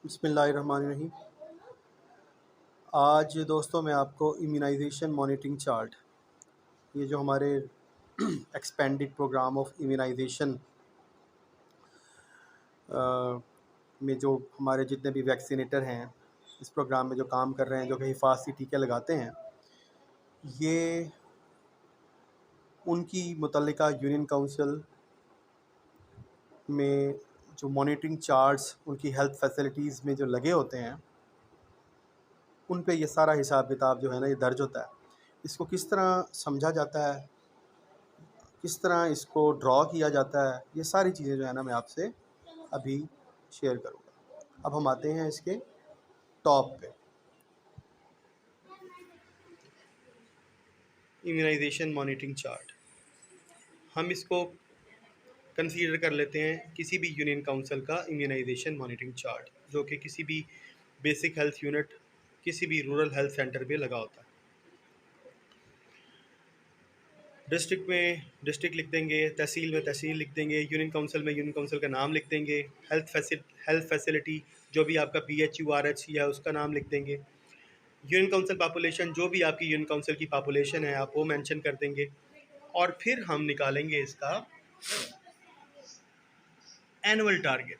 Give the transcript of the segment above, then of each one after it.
बिस्मिल्लाहिर्रहमानिर्रहीम। आज दोस्तों मैं आपको इम्यूनाइजेशन मॉनिटरिंग चार्ट, ये जो हमारे एक्सपेंडेड प्रोग्राम ऑफ इम्यूनाइजेशन में जो हमारे जितने भी वैक्सीनेटर हैं इस प्रोग्राम में जो काम कर रहे हैं, जो कि हिफाजती टीके लगाते हैं, ये उनकी मुतल्लिका यूनियन काउंसिल में जो मॉनिटरिंग चार्ट्स उनकी हेल्थ फैसिलिटीज़ में जो लगे होते हैं उन पे ये सारा हिसाब किताब जो है ना ये दर्ज होता है। इसको किस तरह समझा जाता है, किस तरह इसको ड्रॉ किया जाता है, ये सारी चीज़ें जो है ना मैं आपसे अभी शेयर करूँगा। अब हम आते हैं इसके टॉप पे, इम्यूनाइजेशन मॉनिटरिंग चार्ट। हम इसको कंसीडर कर लेते हैं किसी भी यूनियन काउंसिल का इम्यूनाइजेशन मॉनिटरिंग चार्ट, जो कि किसी भी बेसिक हेल्थ यूनिट, किसी भी रूरल हेल्थ सेंटर पे लगा होता है। डिस्ट्रिक्ट में डिस्ट्रिक्ट लिख देंगे, तहसील में तहसील लिख देंगे, यूनियन काउंसिल में यूनियन काउंसिल का नाम लिख देंगे, हेल्थ फैसिलिटी जो भी आपका PHU RH है उसका नाम लिख देंगे, यूनियन काउंसिल पॉपुलेशन जो भी आपकी यूनियन काउंसिल की पॉपुलेशन है आप वो मेंशन कर देंगे। और फिर हम निकालेंगे इसका annual target.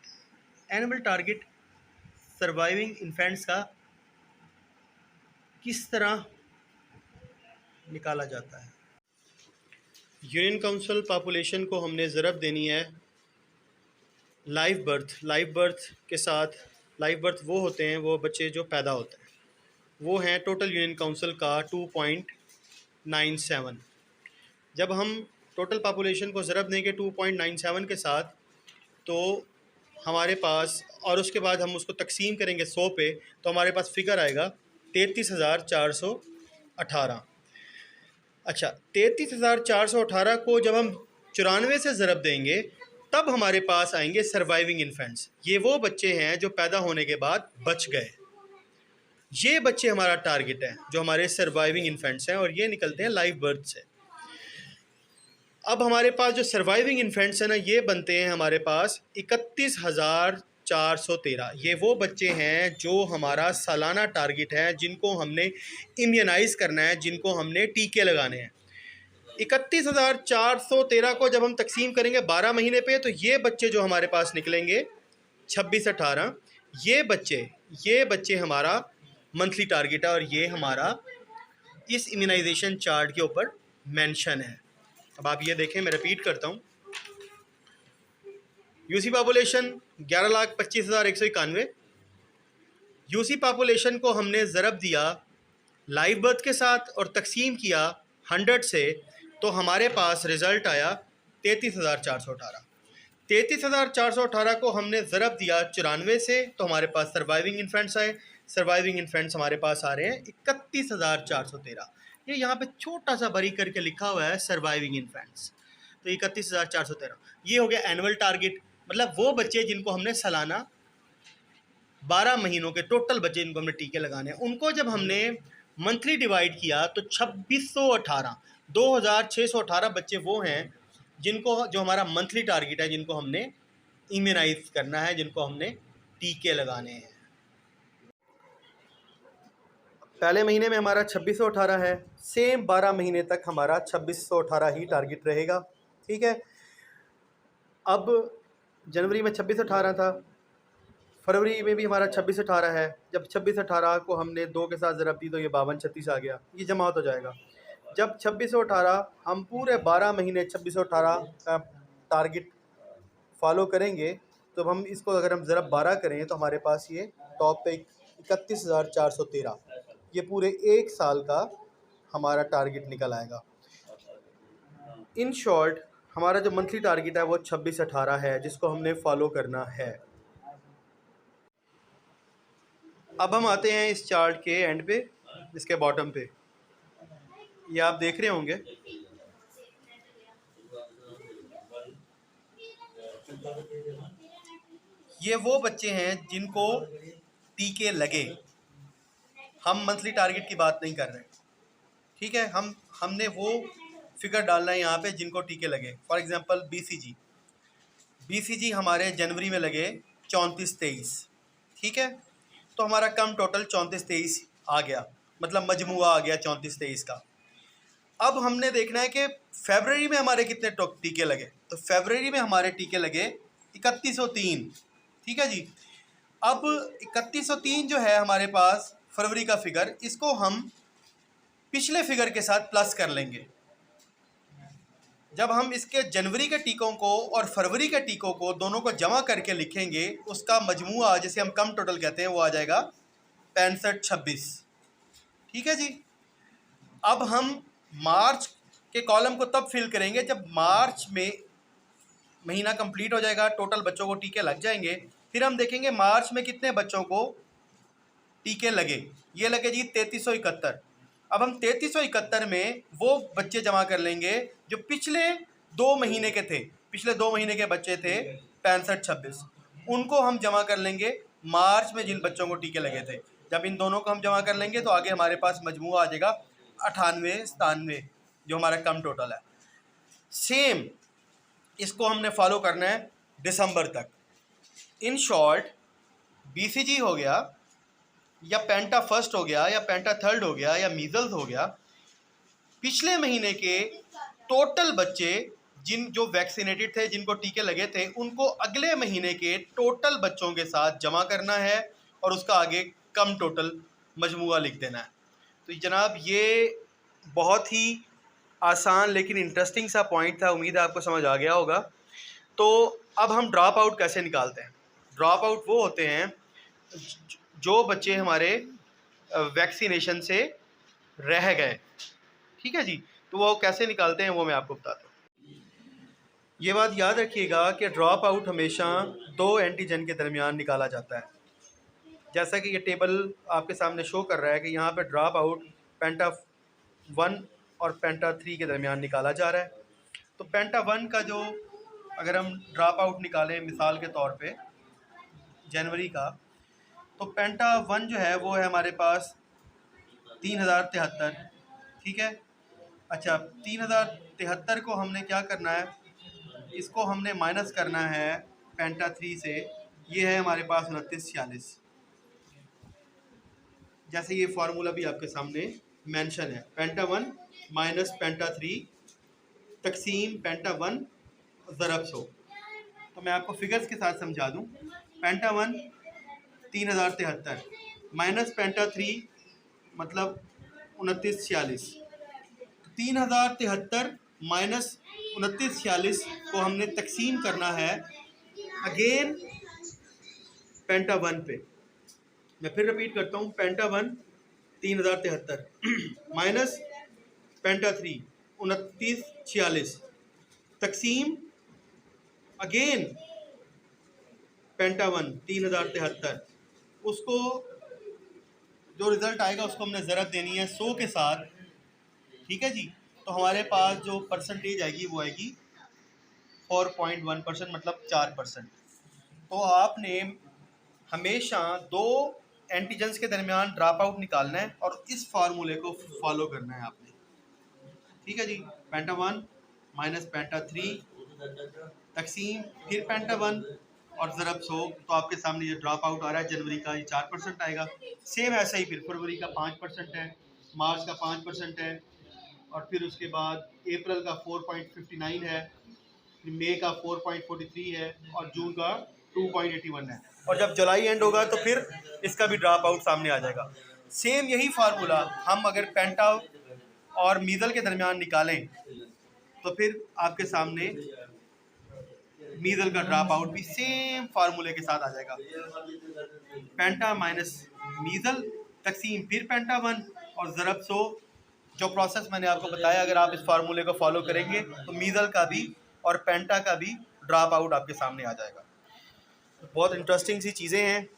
Annual target surviving infants का किस तरह निकाला जाता है। यूनियन काउंसिल पॉपुलेशन को हमने ज़रब देनी है लाइव बर्थ के साथ। लाइव बर्थ वो होते हैं, वो बच्चे जो पैदा होते हैं, वो हैं टोटल यूनियन काउंसिल का 2.97। जब हम टोटल पॉपुलेशन को ज़रब देंगे 2.97 के साथ तो हमारे पास, और उसके बाद हम उसको तकसीम करेंगे 100 पे, तो हमारे पास फिगर आएगा 33,418। अच्छा, 33,418 को जब हम 94 से ज़रब देंगे तब हमारे पास आएंगे सर्वाइविंग इन्फेंट्स। ये वो बच्चे हैं जो पैदा होने के बाद बच गए। ये बच्चे हमारा टारगेट है जो हमारे सर्वाइविंग इन्फेंट्स हैं, और ये निकलते हैं लाइव बर्थ से। अब हमारे पास जो सर्वाइविंग इन्फेंट्स हैं ना, ये बनते हैं हमारे पास 31,413। ये वो बच्चे हैं जो हमारा सालाना टारगेट है, जिनको हमने इम्यूनाइज़ करना है, जिनको हमने टीके लगाने हैं। 31,413 को जब हम तकसीम करेंगे 12 महीने पे, तो ये बच्चे जो हमारे पास निकलेंगे 26-18, ये बच्चे हमारा मंथली टारगेट है, और ये हमारा इस इम्यूनाइजेशन चार्ट के ऊपर मेंशन है। अब आप ये देखें, मैं रिपीट करता हूँ। UC population 11,25,191। यूसी पॉपुलेशन को हमने ज़रब दिया लाइव बर्थ के साथ और तकसीम किया 100 से, तो हमारे पास रिज़ल्ट आया 33,418। 33,418 को हमने ज़रब दिया 94 से, तो हमारे पास सर्वाइविंग इन्फेंट्स आए। सर्वाइविंग इन्फेंट्स हमारे पास आ रहे हैं 31,413। ये यहाँ पे छोटा सा बारीक करके लिखा हुआ है सर्वाइविंग इन्फेंट्स। तो 31,413 ये हो गया एनुअल टारगेट, मतलब वो बच्चे जिनको हमने सालाना 12 महीनों के टोटल बच्चे जिनको हमने टीके लगाने हैं, उनको जब हमने मंथली डिवाइड किया तो 2618 बच्चे वो हैं जिनको, जो हमारा मंथली टारगेट है, जिनको हमने इम्यूनाइज करना है, जिनको हमने टीके लगाने हैं। पहले महीने में हमारा 2618 है, सेम 12 महीने तक हमारा 2618 ही टारगेट रहेगा। ठीक है। अब जनवरी में 2618 था, फरवरी में भी हमारा 2618 है। जब 2618 को हमने 2 के साथ ज़रब दी तो ये 5236 आ गया, ये जमा होता जाएगा। जब 2618 हम पूरे 12 महीने 2618 का टारगेट फॉलो करेंगे, तो हम इसको अगर हम ज़रब 12 करें तो हमारे पास ये टॉप पे 31,413, ये पूरे 1 साल का हमारा टारगेट निकल आएगा। इन शॉर्ट हमारा जो मंथली टारगेट है वो 2618 है, जिसको हमने फॉलो करना है। अब हम आते हैं इस चार्ट के एंड पे, इसके बॉटम पे, ये आप देख रहे होंगे। ये वो बच्चे हैं जिनको टीके लगे। हम मंथली टारगेट की बात नहीं कर रहे, ठीक है। हमने वो फिगर डालना है यहाँ पे जिनको टीके लगे। फॉर एग्जांपल BCG हमारे जनवरी में लगे 34-23, ठीक है, तो हमारा कम टोटल 34-23 आ गया, मतलब मजमुआ आ गया 34-23 का। अब हमने देखना है कि फरवरी में हमारे कितने टीके लगे। तो फरवरी में हमारे टीके लगे 3103। ठीक है जी। अब 3103 जो है हमारे पास फरवरी का फिगर, इसको हम पिछले फिगर के साथ प्लस कर लेंगे। जब हम इसके जनवरी के टीकों को और फरवरी के टीकों को दोनों को जमा करके लिखेंगे, उसका मजमुआ जिसे हम कम टोटल कहते हैं वो आ जाएगा 65-26। ठीक है जी। अब हम मार्च के कॉलम को तब फिल करेंगे जब मार्च में महीना कंप्लीट हो जाएगा, टोटल बच्चों को टीके लग जाएंगे। फिर हम देखेंगे मार्च में कितने बच्चों को टीके लगे। ये लगे जी 3371। अब हम 3371 में वो बच्चे जमा कर लेंगे जो पिछले 2 महीने के थे। पिछले 2 महीने के बच्चे थे 65-26, उनको हम जमा कर लेंगे मार्च में जिन बच्चों को टीके लगे थे। जब इन दोनों को हम जमा कर लेंगे तो आगे हमारे पास मजमूआ आ जाएगा 98-97, जो हमारा कम टोटल है। सेम इसको हमने फॉलो करना है दिसंबर तक। इन शॉर्ट BCG हो गया या पेंटा फर्स्ट हो गया या पेंटा थर्ड हो गया या मीजल्स हो गया, पिछले महीने के टोटल बच्चे जो वैक्सीनेटेड थे, जिनको टीके लगे थे, उनको अगले महीने के टोटल बच्चों के साथ जमा करना है और उसका आगे कम टोटल मजमूआ लिख देना है। तो जनाब ये बहुत ही आसान लेकिन इंटरेस्टिंग सा पॉइंट था, उम्मीद है आपको समझ आ गया होगा। तो अब हम ड्रॉप आउट कैसे निकालते हैं। ड्रॉप आउट वो होते हैं जो बच्चे हमारे वैक्सीनेशन से रह गए। ठीक है जी। तो वो कैसे निकालते हैं वो मैं आपको बताता हूँ। ये बात याद रखिएगा कि ड्रॉप आउट हमेशा 2 एंटीजन के दरमियान निकाला जाता है। जैसा कि ये टेबल आपके सामने शो कर रहा है कि यहाँ पे ड्रॉप आउट पेंटा 1 और पेंटा 3 के दरमियान निकाला जा रहा है। तो पेंटा 1 का जो अगर हम ड्रॉप आउट निकालें मिसाल के तौर पे जनवरी का, तो पेंटा 1 जो है वो है हमारे पास 3073। ठीक है। अच्छा, 3073 को हमने क्या करना है, इसको हमने माइनस करना है पेंटा 3 से। ये है हमारे पास 2946। जैसे ये फार्मूला भी आपके सामने मेंशन है, पेंटा 1 माइनस पेंटा 3 तकसीम पेंटा 1 ज़रब 100। तो मैं आपको फिगर्स के साथ समझा दूं। पेंटा 1 3073 माइनस पेंटा 3 मतलब 2946। 3073 माइनस 2946 को हमने तकसीम करना है अगेन पेंटा 1 पे। मैं फिर रिपीट करता हूँ, पेंटा 1 3073 माइनस पेंटा 3 2946 तकसीम अगेन पेंटा 1 3073। उसको जो रिज़ल्ट आएगा उसको हमने ज़रब देनी है 100 के साथ। ठीक है जी। तो हमारे पास जो परसेंटेज आएगी वो आएगी 4.1%, मतलब 4%। तो आपने हमेशा 2 एंटीजन्स के दरमियान ड्रॉप आउट निकालना है और इस फार्मूले को फॉलो करना है आपने। ठीक है जी। पेंटा 1 माइनस पेंटा 3 तकसीम फिर पेंटा 1 और ज़रब 100। तो आपके सामने ये ड्रॉप आउट आ रहा है जनवरी का, ये 4% आएगा। सेम ऐसा ही फिर फरवरी का 5% है, मार्च का 5% है, और फिर उसके बाद अप्रैल का 4.59 है, फिर मई का 4.43 है और जून का 2.81 है। और जब जुलाई एंड होगा तो फिर इसका भी ड्रॉप आउट सामने आ जाएगा। सेम यही फार्मूला हम अगर पेंटा और मीजल के दरमियान निकालें तो फिर आपके सामने मीजल का ड्रॉप आउट भी सेम फार्मूले के साथ आ जाएगा। पेंटा माइनस मीजल तकसीम फिर पेंटा 1 और ज़रब 100। जो प्रोसेस मैंने आपको बताया, अगर आप इस फार्मूले को फॉलो करेंगे तो मीजल का भी और पेंटा का भी ड्रॉप आउट आपके सामने आ जाएगा। तो बहुत इंटरेस्टिंग सी चीज़ें हैं,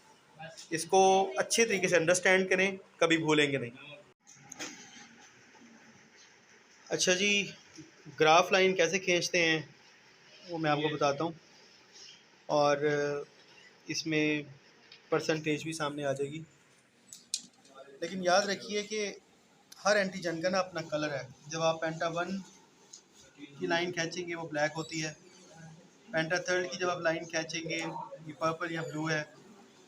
इसको अच्छे तरीके से अंडरस्टैंड करें, कभी भूलेंगे नहीं। अच्छा जी, ग्राफ लाइन कैसे खींचते हैं वो मैं आपको बताता हूँ, और इसमें परसेंटेज भी सामने आ जाएगी। लेकिन याद रखिए कि हर एंटीजन का ना अपना कलर है। जब आप पेंटा 1 की लाइन खींचेंगे वो ब्लैक होती है, पेंटा 3 की जब आप लाइन खींचेंगे ये पर्पल या ब्लू है,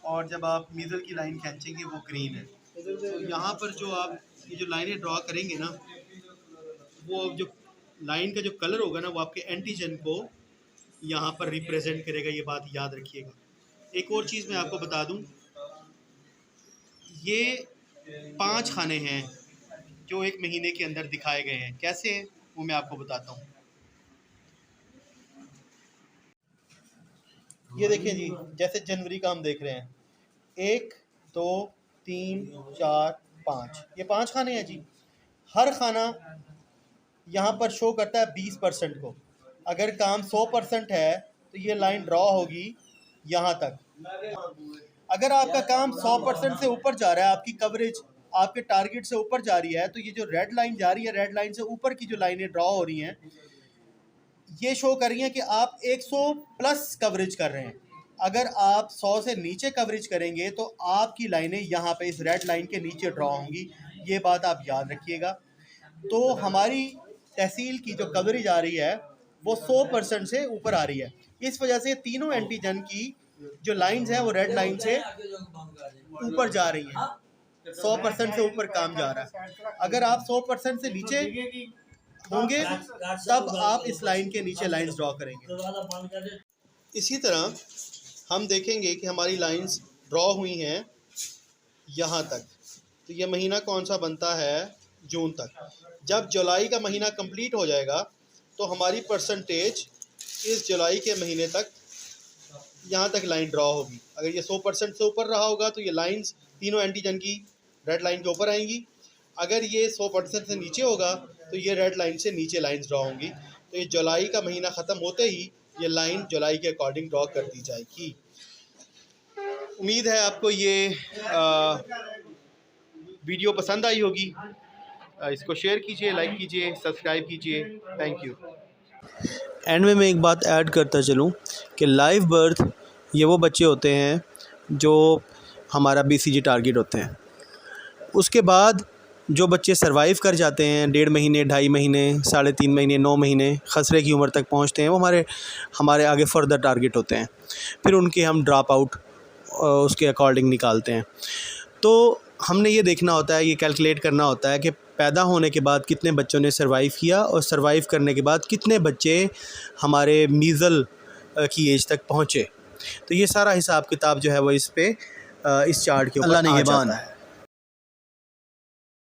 और जब आप मीज़ल की लाइन खींचेंगे वो ग्रीन है। तो यहाँ पर जो आप ये जो लाइनें ड्रॉ करेंगे ना, वो जो लाइन का जो कलर होगा ना वो आपके एंटीजन को यहाँ पर रिप्रेजेंट करेगा, ये बात याद रखिएगा। एक और चीज़ मैं आपको बता दूँ, ये 5 खाने हैं जो एक महीने के अंदर दिखाए गए हैं। कैसे हैं वो मैं आपको बताता हूँ। ये देखिए जी, जैसे जनवरी का हम देख रहे हैं, 1 2 3 4 5, ये 5 खाने हैं जी। हर खाना यहाँ पर शो करता है 20% को। अगर काम 100% है तो ये लाइन ड्रॉ होगी यहाँ तक। अगर आपका काम 100% से ऊपर जा रहा है, आपकी कवरेज आपके टारगेट से ऊपर जा रही है, तो ये जो रेड लाइन जा रही है, रेड लाइन से ऊपर की जो लाइनें ड्रॉ हो रही हैं, ये शो कर रही हैं कि आप 100 प्लस कवरेज कर रहे हैं। अगर आप 100 से नीचे कवरेज करेंगे तो आपकी लाइनें यहाँ पे इस रेड लाइन के नीचे ड्रॉ होंगी। ये बात आप याद रखिएगा। तो हमारी तहसील की जो कवरेज आ रही है वो 100% से ऊपर आ रही है। इस वजह से तीनों एंटीजन की जो लाइंस हैं वो रेड लाइन से ऊपर जा रही हैं। 100% से ऊपर काम जा रहा है। अगर आप 100% से नीचे होंगे तब आप इस लाइन के नीचे लाइंस ड्रॉ करेंगे। इसी तरह हम देखेंगे कि हमारी लाइंस ड्रॉ हुई हैं यहाँ तक। तो ये महीना कौन सा बनता है? जून तक। जब जुलाई का महीना कंप्लीट हो जाएगा तो हमारी परसेंटेज इस जुलाई के महीने तक यहाँ तक लाइन ड्रॉ होगी। अगर ये 100% से ऊपर रहा होगा तो ये लाइंस तीनों एंटीजन की रेड लाइन के ऊपर आएंगी। अगर ये 100% से नीचे होगा तो ये रेड लाइन से नीचे लाइंस ड्रॉ होंगी। तो ये जुलाई का महीना ख़त्म होते ही ये लाइन जुलाई के अकॉर्डिंग ड्रॉ कर दी जाएगी। उम्मीद है आपको ये वीडियो पसंद आई होगी। इसको शेयर कीजिए, लाइक कीजिए, सब्सक्राइब कीजिए। Thank you. एंड में मैं एक बात ऐड करता चलूँ कि लाइव बर्थ ये वो बच्चे होते हैं जो हमारा BCG टारगेट होते हैं। उसके बाद जो बच्चे सरवाइव कर जाते हैं 1.5 महीने, 2.5 महीने, 3.5 महीने, 9 महीने खसरे की उम्र तक पहुंचते हैं, वो हमारे आगे फर्दर टारगेट होते हैं। फिर उनके हम ड्रॉप आउट उसके अकॉर्डिंग निकालते हैं। तो हमने ये देखना होता है, ये कैलकुलेट करना होता है कि पैदा होने के बाद कितने बच्चों ने सरवाइव किया और सरवाइव करने के बाद कितने बच्चे हमारे मीज़ल की एज तक पहुँचे। तो ये सारा हिसाब किताब जो है वो इस चार्ट के ऊपर आ जाता है।